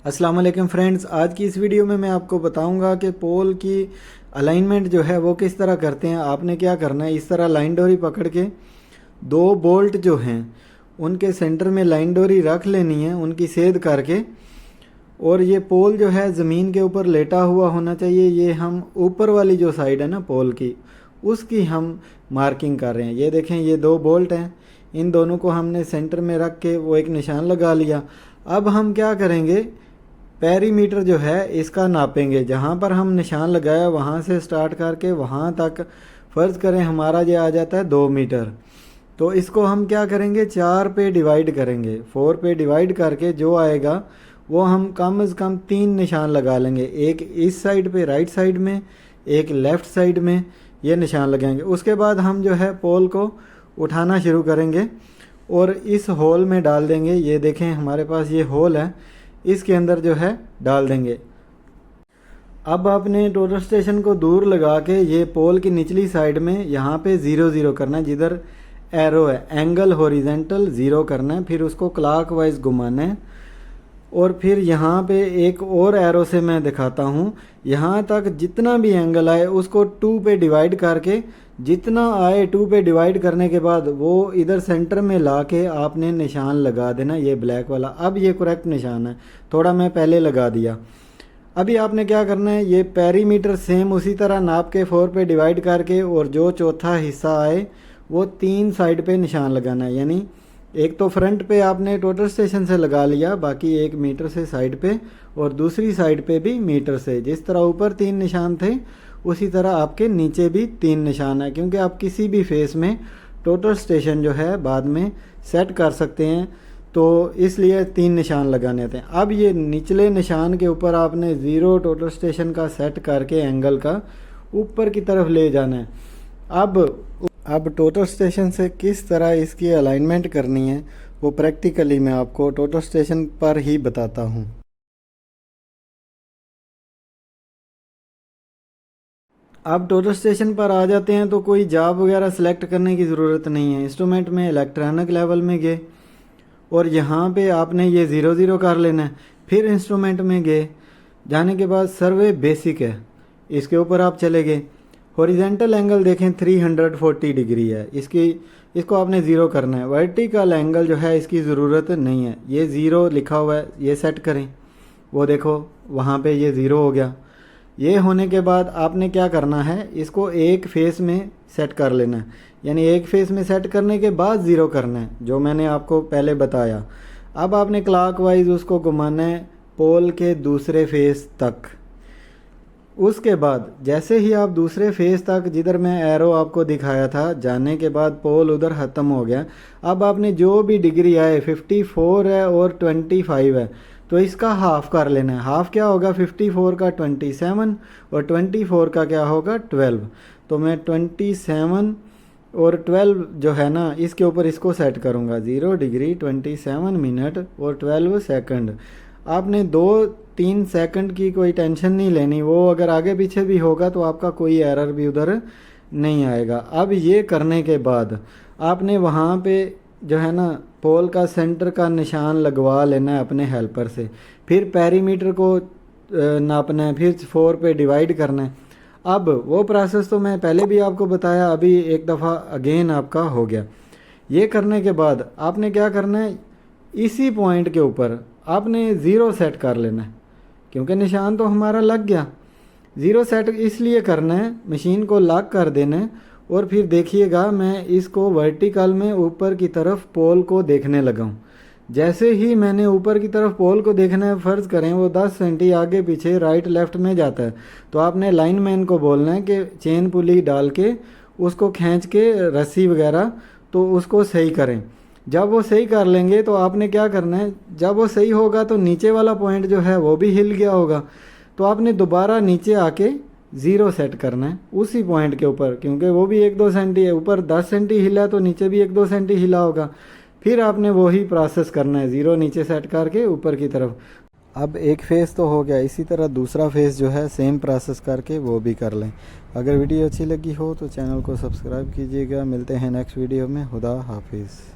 अस्सलाम वालेकुम फ्रेंड्स, आज की इस वीडियो में मैं आपको बताऊंगा कि पोल की अलाइनमेंट जो है वो किस तरह करते हैं। आपने क्या करना है, इस तरह लाइन डोरी पकड़ के दो बोल्ट जो हैं उनके सेंटर में लाइन डोरी रख लेनी है, उनकी सेध करके। और ये पोल जो है ज़मीन के ऊपर लेटा हुआ होना चाहिए। ये हम ऊपर वाली जो साइड है ना पोल की, उसकी हम मार्किंग कर रहे हैं। ये देखें, ये दो बोल्ट हैं, इन दोनों को हमने सेंटर में रख के वो एक निशान लगा लिया। अब हम क्या करेंगे, पेरीमीटर जो है इसका नापेंगे। जहाँ पर हम निशान लगाया वहाँ से स्टार्ट करके वहाँ तक फ़र्ज़ करें हमारा ये आ जाता है 2 मीटर। तो इसको हम क्या करेंगे, 4 पे डिवाइड करेंगे। 4 पे डिवाइड करके जो आएगा वो हम कम से कम 3 निशान लगा लेंगे। एक इस साइड पे राइट साइड में, एक लेफ़्ट साइड में, ये निशान लगाएंगे। उसके बाद हम जो है पोल को उठाना शुरू करेंगे और इस होल में डाल देंगे। ये देखें हमारे पास ये होल है, इसके अंदर जो है डाल देंगे। अब आपने टोटल स्टेशन को दूर लगा के ये पोल की निचली साइड में यहाँ पे 0 0 करना है, जिधर एरो है एंगल हॉरिजेंटल 0 करना है। फिर उसको क्लॉकवाइज घुमाना है और फिर यहाँ पे एक और एरो से मैं दिखाता हूँ, यहाँ तक जितना भी एंगल आए उसको 2 पे डिवाइड करके, जितना आए 2 पे डिवाइड करने के बाद वो इधर सेंटर में ला के आपने निशान लगा देना, ये ब्लैक वाला। अब ये करेक्ट निशान है, थोड़ा मैं पहले लगा दिया। अभी आपने क्या करना है, ये पेरीमीटर सेम उसी तरह नाप के 4 पे डिवाइड करके और जो चौथा हिस्सा आए वो 3 साइड पे निशान लगाना है। यानी एक तो फ्रंट पे आपने टोटल स्टेशन से लगा लिया, बाकी 1 मीटर से साइड पे, और दूसरी साइड पे भी मीटर से। जिस तरह ऊपर 3 निशान थे उसी तरह आपके नीचे भी 3 निशान है, क्योंकि आप किसी भी फेस में टोटल स्टेशन जो है बाद में सेट कर सकते हैं, तो इसलिए 3 निशान लगाने होते हैं। अब ये निचले निशान के ऊपर आपने 0 टोटल स्टेशन का सेट करके एंगल का ऊपर की तरफ ले जाना है। अब टोटल स्टेशन से किस तरह इसकी अलाइनमेंट करनी है वो प्रैक्टिकली मैं आपको टोटल स्टेशन पर ही बताता हूँ। अब टोटल स्टेशन पर आ जाते हैं तो कोई जॉब वगैरह सेलेक्ट करने की ज़रूरत नहीं है। इंस्ट्रूमेंट में इलेक्ट्रॉनिक लेवल में गए और यहाँ पे आपने ये 0 0 कर लेना है। फिर इंस्ट्रूमेंट में गए, जाने के बाद सर्वे बेसिक है, इसके ऊपर आप चले गए। हॉरिजेंटल एंगल देखें 340 डिग्री है, इसको आपने 0 करना है। वर्टिकल एंगल जो है इसकी ज़रूरत नहीं है, ये 0 लिखा हुआ है, ये सेट करें। वो देखो वहाँ पे ये 0 हो गया। ये होने के बाद आपने क्या करना है, इसको एक फेस में सेट कर लेना है। यानी एक फेस में सेट करने के बाद 0 करना है, जो मैंने आपको पहले बताया। अब आपने क्लॉकवाइज उसको घुमाना है पोल के दूसरे फेस तक। उसके बाद जैसे ही आप दूसरे फेस तक, जिधर मैं एरो आपको दिखाया था, जाने के बाद पोल उधर ख़त्म हो गया। अब आपने जो भी डिग्री आए, 54 है और 25 है, तो इसका हाफ कर लेना है। हाफ क्या होगा, 54 का 27 और 24 का क्या होगा 12। तो मैं 27 और 12 जो है ना, इसके ऊपर इसको सेट करूँगा। 0 डिग्री 27 मिनट और 12 सेकंड। आपने 2-3 सेकंड की कोई टेंशन नहीं लेनी, वो अगर आगे पीछे भी होगा तो आपका कोई एरर भी उधर नहीं आएगा। अब ये करने के बाद आपने वहाँ पे जो है ना पोल का सेंटर का निशान लगवा लेना है अपने हेल्पर से। फिर पेरीमीटर को नापना है, फिर 4 पे डिवाइड करना है। अब वो प्रोसेस तो मैं पहले भी आपको बताया, अभी एक दफ़ा अगेन आपका हो गया। ये करने के बाद आपने क्या करना है, इसी पॉइंट के ऊपर आपने 0 सेट कर लेना है, क्योंकि निशान तो हमारा लग गया। 0 सेट इसलिए करना है, मशीन को लॉक कर देना है और फिर देखिएगा मैं इसको वर्टिकल में ऊपर की तरफ पोल को देखने लगा हूँ। जैसे ही मैंने ऊपर की तरफ पोल को देखना है, फ़र्ज़ करें वो 10 सेंटी आगे पीछे राइट लेफ़्ट में जाता है, तो आपने लाइनमैन को बोलना है कि चेन पुली डाल के उसको खींच के रस्सी वगैरह तो उसको सही करें। जब वो सही कर लेंगे तो आपने क्या करना है, जब वो सही होगा तो नीचे वाला पॉइंट जो है वो भी हिल गया होगा, तो आपने दोबारा नीचे आके 0 सेट करना है उसी पॉइंट के ऊपर, क्योंकि वो भी 1-2 सेंटी है। ऊपर 10 सेंटी हिला तो नीचे भी 1-2 सेंटी हिला होगा। फिर आपने वही प्रोसेस करना है, 0 नीचे सेट करके ऊपर की तरफ। अब एक फेस तो हो गया, इसी तरह दूसरा फेस जो है सेम प्रोसेस करके वो भी कर लें। अगर वीडियो अच्छी लगी हो तो चैनल को सब्सक्राइब कीजिएगा। मिलते हैं नेक्स्ट वीडियो में। खुदा हाफिज़।